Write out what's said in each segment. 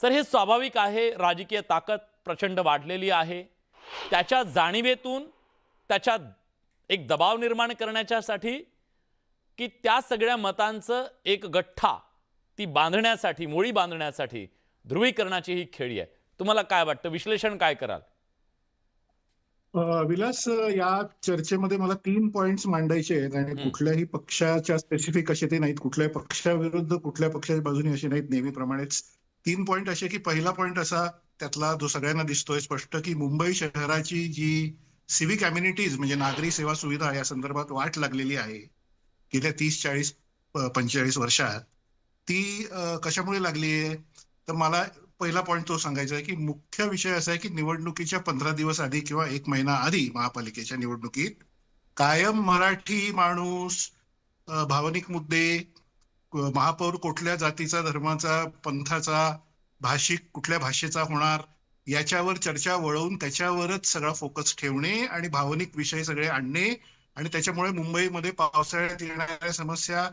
Sir, हे स्वाभाविक आहे. राजकीय ताकद प्रचंड वाढलेली आहे. त्याच्या जाणीवेतून त्याच्यात एक दबाव निर्माण करण्याच्यासाठी की त्या सगळ्या मतांचं एक गठ्ठा ती बांधण्यासाठी, मुळी बांधण्यासाठी ध्रुवीकरणाची ही खेळी आहे. तुम्हाला काय वाटतं? विश्लेषण काय कराल? विलास, या चर्चेमध्ये मला 3 पॉइंट्स मांडायचे आहेत आणि कुठल्याही पक्षाच्या स्पेसिफिक असे ते नाहीत, कुठल्याही पक्षाविरुद्ध कुठल्या पक्षाच्या बाजूने असे नाहीत. नेहमीप्रमाणेच 3 पॉइंट असे की पहिला पॉइंट असा त्यातला जो सगळ्यांना दिसतोय स्पष्ट की मुंबई शहराची जी सिव्हिक अम्युनिटीज म्हणजे नागरी सेवा सुविधा या संदर्भात वाट लागलेली आहे गेल्या 30, 40, 45 वर्षात ती कशामुळे लागली आहे. तर मला पहिला पॉइंट तो सांगायचा आहे की मुख्य विषय असा आहे की निवडणुकीच्या 15 दिवस आधी किंवा 1 महिना आधी महापालिकेच्या निवडणुकीत कायम मराठी माणूस, भावनिक मुद्दे, महापौर कुठल्या जातीचा, धर्माचा, पंथाचा, भाषिक कुठल्या भाषेचा होणार याच्यावर चर्चा वळवून त्याच्यावरच सगळा फोकस ठेवणे आणि भावनिक विषय सगळे आणणे आणि त्याच्यामुळे मुंबईमध्ये पावसाळ्यात येणाऱ्या समस्या,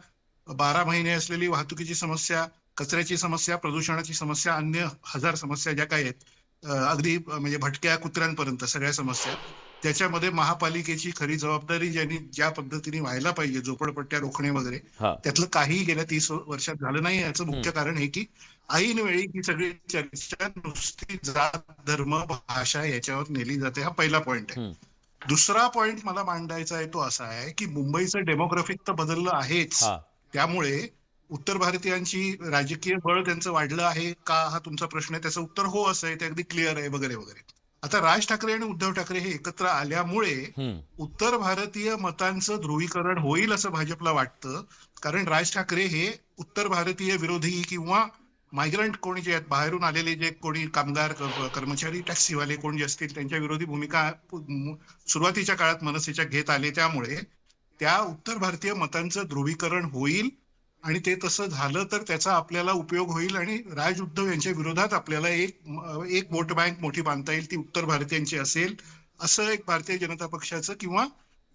12 महिने असलेली वाहतुकीची समस्या, कचऱ्याची समस्या, प्रदूषणाची समस्या, अन्य हजार समस्या ज्या काही आहेत, अगदी म्हणजे भटक्या कुत्र्यांपर्यंत सगळ्या समस्या, त्याच्यामध्ये महापालिकेची खरी जबाबदारी ज्यांनी ज्या पद्धतीने व्हायला पाहिजे, झोपडपट्ट्या रोखणे वगैरे, त्यातलं काही गेल्या 30 वर्षात झालं नाही. याचं मुख्य कारण हे की ऐन वेळी ही सगळी चर्चा नुसती जात, धर्म, भाषा याच्यावर नेली जाते. हा पहिला पॉइंट आहे. दुसरा पॉइंट मला मांडायचा आहे तो असा आहे की मुंबईचं डेमोग्राफिक तर बदललं आहेच. त्यामुळे उत्तर भारतीयांची राजकीय बळ त्यांचं वाढलं आहे का, हा तुमचा प्रश्न आहे. त्याचं उत्तर हो असं आहे, ते अगदी क्लिअर आहे वगैरे वगैरे. आता राज ठाकरे आणि उद्धव ठाकरे हे एकत्र आल्यामुळे उत्तर भारतीय मतांचं ध्रुवीकरण होईल असं भाजपला वाटतं. कारण राज ठाकरे हे उत्तर भारतीय विरोधी किंवा मायग्रंट कोणी जे आहेत, बाहेरून आलेले जे कोणी कामगार, कर्मचारी, टॅक्सीवाले कोण जे असतील त्यांच्या विरोधी भूमिका सुरुवातीच्या काळात मनसेच्या घेत आले. त्यामुळे त्या उत्तर भारतीय मतांचं ध्रुवीकरण होईल आणि ते तसं झालं तर त्याचा आपल्याला उपयोग होईल आणि राज उद्धव यांच्या विरोधात आपल्याला एक वोट बँक मोठी बांधता येईल, ती उत्तर भारतीयांची असेल असं एक भारतीय जनता पक्षाचं किंवा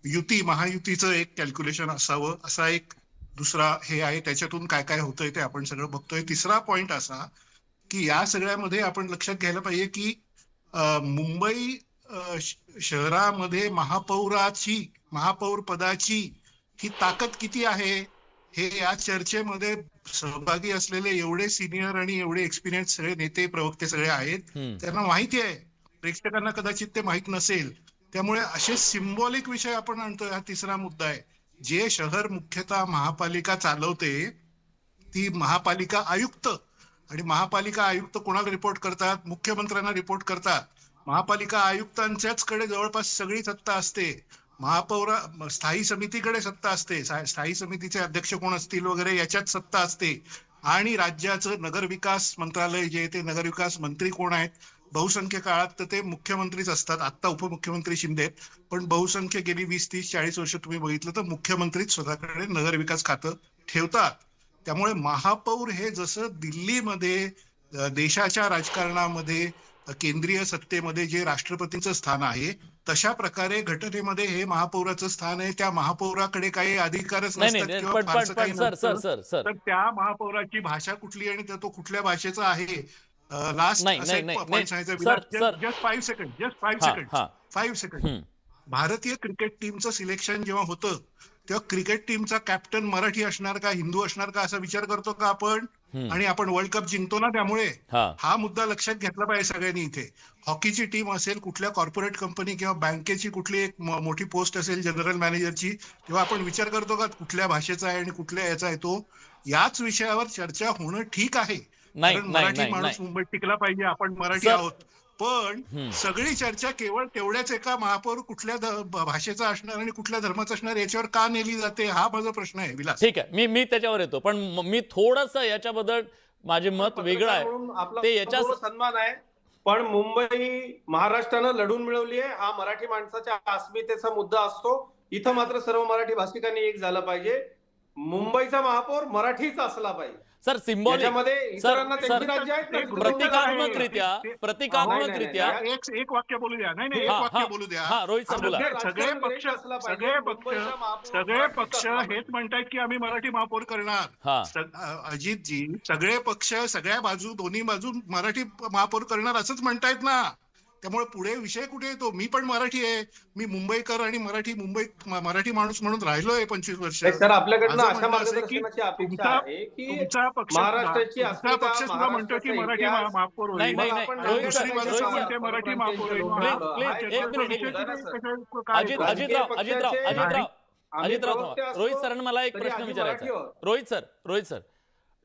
युती, महायुतीचं एक कॅल्क्युलेशन असावं, असा एक दुसरा हे आहे. त्याच्यातून काय काय होतंय ते आपण सगळं बघतोय. तिसरा पॉइंट असा की या सगळ्यामध्ये आपण लक्षात घ्यायला पाहिजे की मुंबई शहरामध्ये महापौर पदाची ही ताकद किती आहे हे या चर्चेमध्ये सहभागी असलेले एवढे सिनियर आणि एवढे एक्सपिरियन्स सगळे नेते, प्रवक्ते सगळे आहेत, त्यांना माहिती आहे. प्रेक्षकांना कदाचित ते माहित नसेल. त्यामुळे असे सिम्बॉलिक विषय आपण आणतोय. हा तिसरा मुद्दा आहे. जे शहर मुख्यतः महापालिका चालवते ती महापालिका आयुक्त, आणि महापालिका आयुक्त कोणाला रिपोर्ट करतात? मुख्यमंत्र्यांना रिपोर्ट करतात. महापालिका आयुक्तांच्याच कडे जवळपास सगळी सत्ता असते. महापौर स्थायी समितीकडे सत्ता असते. स्थायी समितीचे अध्यक्ष कोण असतील वगैरे याच्यात सत्ता असते. आणि राज्याचं नगरविकास मंत्रालय जे ते नगरविकास मंत्री कोण आहेत? बहुसंख्य काळात तर ते मुख्यमंत्रीच असतात. आता उपमुख्यमंत्री शिंदे, पण बहुसंख्य गेली 20, 30, 40 वर्ष तुम्ही बघितलं तर मुख्यमंत्रीच स्वतःकडे नगरविकास खातं ठेवतात. त्यामुळे महापौर हे जसं दिल्लीमध्ये देशाच्या राजकारणामध्ये केंद्रीय सत्तेमध्ये जे राष्ट्रपतीचं स्थान आहे, तशा प्रकारे घटनेमध्ये हे महापौराचं स्थान आहे. त्या महापौराकडे काही अधिकारच नसतात किंवा फारसं काही नसतं. तर त्या महापौराची भाषा कुठली आणि तो कुठल्या भाषेचा आहे, लास्ट असं एक पॉइंट सांगायचं. Just 5 second. भारतीय क्रिकेट टीमचं सिलेक्शन जेव्हा होतं तेव्हा क्रिकेट टीमचा कॅप्टन मराठी असणार का, हिंदू असणार का, असा विचार करतो का आपण? आणि आपण वर्ल्ड कप जिंकतो ना. त्यामुळे हा मुद्दा लक्षात घेतला पाहिजे सगळ्यांनी इथे. हॉकीची टीम असेल, कुठल्या कॉर्पोरेट कंपनी किंवा बँकेची कुठली एक मोठी पोस्ट असेल जनरल मॅनेजरची, तेव्हा आपण विचार करतो का कुठल्या भाषेचा आहे आणि कुठल्या याचा आहे तो. याच विषयावर चर्चा होणं ठीक आहे, कारण मराठी माणूस मुंबईत टिकला पाहिजे, आपण मराठी आहोत. पण सगळी चर्चा केवळ तेवढ्याच एका महापौर कुठल्या भाषेचा असणार आणि कुठल्या धर्माचा असणार याच्यावर का नेली जाते, हा माझा प्रश्न आहे. विलास, ठीक आहे, मी त्याच्यावर येतो, पण मी थोडंसं याच्याबद्दल माझे मत वेगळं आहे. ते याच्या सन्मान आहे, पण मुंबई महाराष्ट्रानं लढून मिळवली आहे. हा मराठी माणसाच्या अस्मितेचा मुद्दा असतो. इथं मात्र सर्व मराठी भाषिकांनी एक झालं पाहिजे. मुंबईचा महापौर मराठीच असला पाहिजे. सर सिम्बॉलिक याच्यामध्ये सर इतरांना सर त्यांची राज्य आहेत ना, एक तिथं प्रतिकात्मकरित्या नाही, नाही, प्रतिकात्मकरित्या नाही. एक वाक्य बोलू द्या. नाही एक हा वाक्य हा बोलू द्या. हा रोहित सर बोला. सगळे पक्ष हेच म्हणतायत की आम्ही मराठी महापौर करणार. हा अजितजी सगळे पक्ष सगळ्या बाजू दोन्ही बाजू मराठी महापौर करणार असंच म्हणतायत ना. त्यामुळे पुढे विषय कुठे येतो? मी पण मराठी आहे. मी मुंबईकर आणि मुंबईत मराठी माणूस म्हणून राहिलोय 25 वर्ष. सर, आपल्याकडनं माझं अशा म्हणणं असं आहे की मार्गदर्शनाची अपेक्षा तुमचा आहे की तुमचा पक्ष महाराष्ट्राची अस्मिता, सुद्धा म्हणतो की मराठी महाराष्ट्राचा महापौर होईल. नाही, नाही, मग नाही. आपण रोहित सर, नागरिकांच्या दुसरी बाजू रोहित म्हणते सर. मराठी महापौर होईल. प्लीज, एक मिनिट. अजितराव रोहित सरांनी मला एक प्रश्न विचारायचा आहे. रोहित सर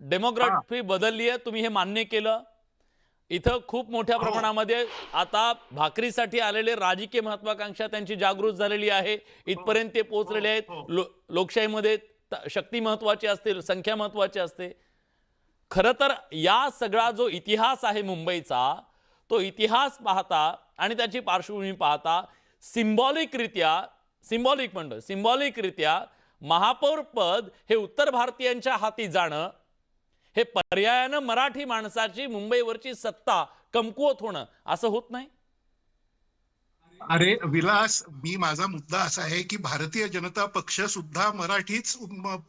डेमोग्राफी बदलली आहे, तुम्ही हे मान्य केलं. इथं खूप मोठ्या प्रमाणामध्ये आता भाकरीसाठी आलेले राजकीय महत्वाकांक्षा त्यांची जागृत झालेली आहे. इथपर्यंत ते पोहोचलेले आहेत. लोकशाहीमध्ये शक्ती महत्वाची असते, संख्या महत्वाची असते. खरं तर या सगळा जो इतिहास आहे मुंबईचा, तो इतिहास पाहता आणि त्याची पार्श्वभूमी पाहता सिम्बॉलिकरित्या महापौर पद हे उत्तर भारतीयांच्या हाती जाणं, हे पर्यायानं मराठी माणसाची मुंबईवरची सत्ता कमकुवत होणं असं होत नाही. अरे विलास, माझा मुद्दा असा आहे की भारतीय जनता पक्ष सुद्धा मराठीच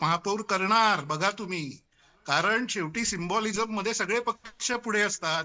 महापौर करणार. बघा तुम्ही, कारण शेवटी सिम्बॉलिझम मध्ये सगळे पक्ष पुढे असतात.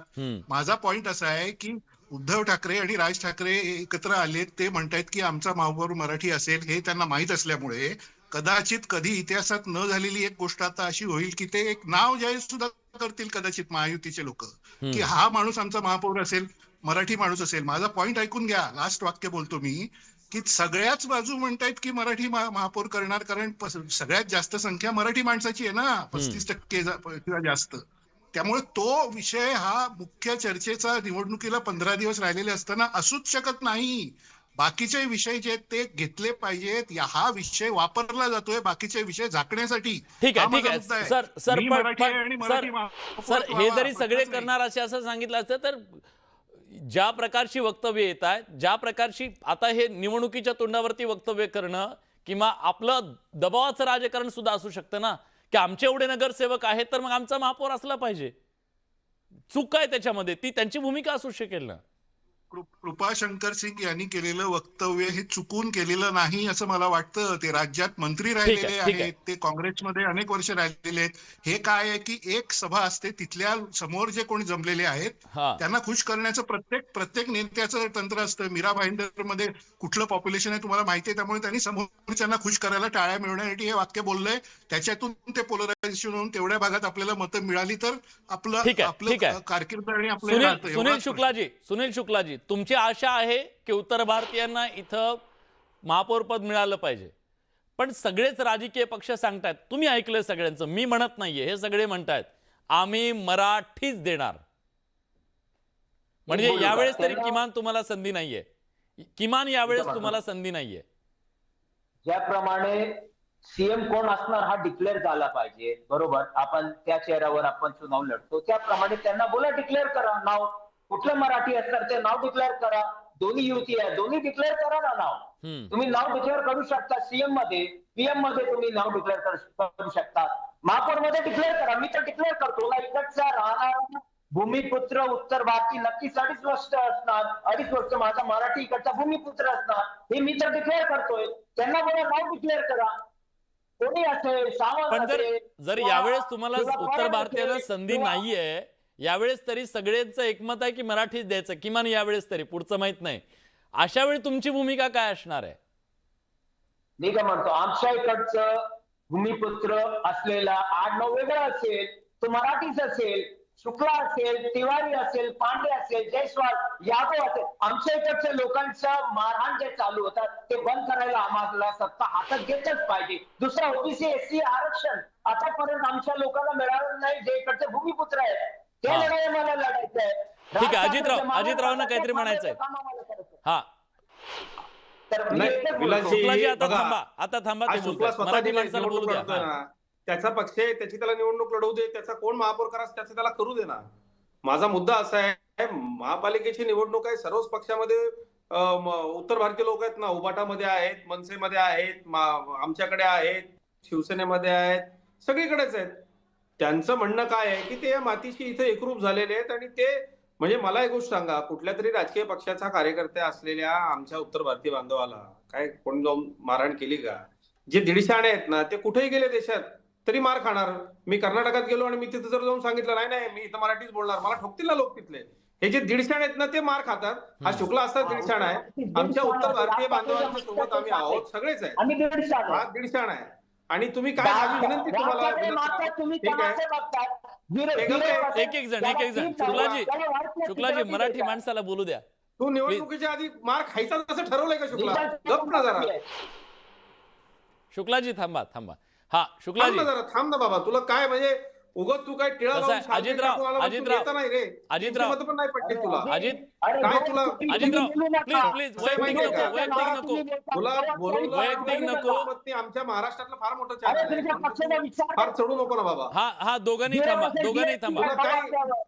माझा पॉइंट असा आहे की उद्धव ठाकरे आणि राज ठाकरे एकत्र आलेत. ते म्हणतायत की आमचा महापौर मराठी असेल. हे त्यांना माहित असल्यामुळे कदाचित कधी इतिहासात न झालेली एक गोष्ट आता अशी होईल की ते एक नाव जाहीर सुद्धा करतील कदाचित महायुतीचे लोक, की हा माणूस आमचा महापौर असेल, मराठी माणूस असेल. माझा पॉइंट ऐकून घ्या. लास्ट वाक्य बोलतो मी, की सगळ्याच बाजू म्हणतायत की मराठी महापौर करणार, कारण सगळ्यात जास्त संख्या मराठी माणसाची आहे ना, 35% किंवा जास्त. त्यामुळे तो विषय हा मुख्य चर्चेचा निवडणुकीला 15 दिवस राहिलेले असताना असूच शकत नाही. बाकीचे विषय जे ते घेतले पाहिजेत. हा विषय वापरला जातोय बाकीचे विषय झाकण्यासाठी. ठीक आहे सर हे जरी सगळे नाही. करणार असं सांगितलं असतं तर ज्या प्रकारची वक्तव्य येत आहेत, ज्या प्रकारची आता हे निवडणुकीच्या तोंडावरती वक्तव्य करणं किंवा आपलं दबावाचं राजकारण सुद्धा असू शकतं ना, की आमचे एवढे नगरसेवक आहेत तर मग आमचा महापौर असला पाहिजे. चूक काय त्याच्यामध्ये? ती त्यांची भूमिका असू शकेल ना. कृपाशंकर सिंग यांनी केलेलं वक्तव्य हे चुकून केलेलं नाही असं मला वाटतं. ते राज्यात मंत्री राहिलेले आहेत, ते काँग्रेसमध्ये अनेक वर्ष राहिलेले आहेत. हे काय आहे की एक सभा असते, तिथल्या समोर जे कोणी जमलेले आहेत त्यांना खुश करण्याचं प्रत्येक नेत्याचं तंत्र असतं. मीरा भाईंदर मध्ये कुठलं पॉप्युलेशन आहे तुम्हाला माहिती आहे. त्यामुळे त्यांनी समोरच्यांना खुश करायला टाळ्या मिळवण्यासाठी हे वाक्य बोललंय. त्याच्यातून ते पोलरायझेशन होऊन तेवढ्या भागात आपल्याला मतं मिळाली तर आपलं कारकीर्द आणि आपलं. सुनील शुक्लाजी, तुमची आशा आहे की उत्तर भारतीयांना इथं महापौर पद मिळालं पाहिजे, पण सगळेच राजकीय पक्ष सांगतायत, तुम्ही ऐकलंय सगळ्यांचं, मी म्हणत नाहीये, हे सगळे म्हणतायत आम्ही मराठीच देणार. म्हणजे यावेळेस तरी किमान तुम्हाला संधी नाहीये, तुम्हाला संधी नाहीये. ज्याप्रमाणे सीएम कोण असणार हा डिक्लेअर झाला पाहिजे, बरोबर, आपण त्या चेहऱ्यावर आपण चुनाव लढतो, त्याप्रमाणे त्यांना बोला डिक्लेअर करा नाव. कुठलं मराठी असणार ते नाव डिक्लेअर करा. दोन्ही युती आहे, दोन्ही डिक्लेअर करा ना नाव. तुम्ही नाव डिक्लेअर करू शकता. सीएम मध्ये, पीएम मध्ये तुम्ही नाव डिक्लेअर करू शकता. महापौर मध्ये डिक्लेअर करा. मी तर डिक्लेअर करतो ना, इकडचा राहणारा भूमिपुत्र उत्तर भारती नक्कीच 2.5 वर्ष असणार. 2.5 वर्ष माझा मराठी इकडचा भूमिपुत्र असणार, हे मी तर डिक्लेअर करतोय. त्यांना बोला नाव डिक्लेअर करा. कोणी असेल, सावंत पण जर यावेळेस तुम्हाला उत्तर भारतीयांना संधी नाहीये, यावेळेस तरी सगळ्यांचं एकमत आहे की मराठीच द्यायचं, किमान यावेळेस तरी, पुढचं माहित नाही, अशा वेळी तुमची भूमिका काय असणार आहे? मी काय म्हणतो, आमच्या इकडचं भूमिपुत्र असलेला आडनाव वेगळं असेल, तो मराठीच असेल, शुक्ला असेल, तिवारी असेल, पांडे असेल, जयस्वाल, यादव असेल, आमच्या इकडच्या लोकांचं मारहाण जे चालू होतात ते बंद करायला आम्हाला सत्ता हातात घेतच पाहिजे. दुसरा ओबीसी एससी आरक्षण आतापर्यंत आमच्या लोकांना मिळालं नाही, जे इकडचे भूमिपुत्र आहेत. ते लढाई मला लढायचं आहे. ठीक आहे, अजितरावांना काहीतरी म्हणायचंय. हा शुक्लाजी, आता थांबा, मराठी माणसाला बोलू द्या. त्याचा पक्ष आहे, त्याची त्याला निवडणूक लढवू दे, त्याचा कोण महापौर करा त्याचं त्याला करू दे ना. माझा मुद्दा असा आहे, महापालिकेची निवडणूक आहे, सर्वच पक्षामध्ये उत्तर भारतीय लोक आहेत ना, उबाटामध्ये आहेत, मनसेमध्ये आहेत, आमच्याकडे आहेत, शिवसेनेमध्ये आहेत, सगळीकडेच आहेत. त्यांचं म्हणणं काय आहे की ते या मातीशी इथे एकरूप झालेले आहेत आणि ते म्हणजे मला एक गोष्ट सांगा, कुठल्या तरी राजकीय पक्षाचा कार्यकर्ते असलेल्या आमच्या उत्तर भारतीय बांधवाला काय कोण जाऊन मारहाण केली का? जे दीडशाणे आहेत ना ते कुठेही गेले देशात तरी मार खाणार. मी कर्नाटकात गेलो आणि मी तिथे जर जाऊन सांगितलं नाही नाही मी इथं मराठीच बोलणार, मला ठोकतील ना लोक तिथले. हे जे दीडशाणे आहेत ना ते मार खातात. हा शुक्ला असाच दीडशाणा आहे. आमच्या उत्तर भारतीय बांधवांच्या सोबत आम्ही आहोत, सगळेच आहेत. आम्ही दीडशाणे हा दीडशाणा आहे. आणि तुम्ही काय माझी विनंती तुम्हाला तुम्ही ठीक आहे. एक एक जण शुक्लाजी मराठी माणसाला बोलू द्या. तू निवडणुकीच्या आधी मार खायचा तसं ठरवलंय का शुक्ला? गप ना जरा, शुक्लाजी थांबा. हा थांब ना शुक्लाजी जरा, थांब ना बाबा. तुला काय म्हणजे उगाच तू काय टिळा कसं लावून आहे, शाल अजितराव, टाकून आला, पण तू अजितराव, घेता नाही रे. अजितराव. तीनशे मतं पण नाही पडली तुला. अजित काय तुला अजितराव प्लीज कसं आहे माहितीये का? वैयक्तिक नको तुला बोलवलं वैयक्तिक नको. पत्नी आमच्या महाराष्ट्रातलं फार मोठं चॅनल आहे. फार चढू नको ना बाबा. हा दोघांनी थांबा. तुला काय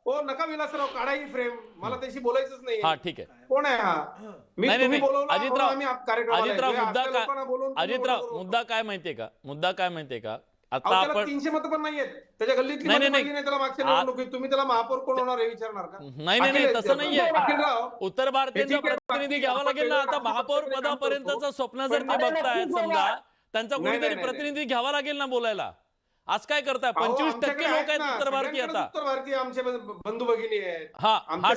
हो नका विलासराव, काढा ही फ्रेम. मला त्याशी बोलायचंच नाही. हा ठीक आहे. कोण आहे हा? मी नाही, तुम्ही नाही. बोलवलं म्हणून अजितराव, आम्ही कार्यक्रमाला अजितराव येतोय. मुद्दा आपल्या काय लोकांना बोलवून तुम्ही अजितराव बोलवतो. मुद्दा काय माहितीये का आता अहो, त्याला आपण 300 मतं पण नाहीयेत. त्याच्या गल्लीतली नाही, मतं नाही. पडली नाही त्याला मागच्या निवडणुकीत. तुम्ही त्याला महापौर कोण होणार हे विचारणार का? नाही तसं नाहीये. अखिलराव, उत्तर भारतीयांचा हे ठीक आहे. प्रतिनिधी घ्यावा लागेल ना. आता महापौर पदापर्यंतचं स्वप्न जर ते बघतायत समजा त्यांचा कोणीतरी नाही. प्रतिनिधी घ्यावा लागेल ना बोलायला. आज काय करताय? अहो, 25% आमच्याकडे लोक आहेत ना, उत्तर भारतीय सगळ्यांकडेच आता. उत्तर भारतीय आमचे बंधू भगिनी आहेत. हा आमच्या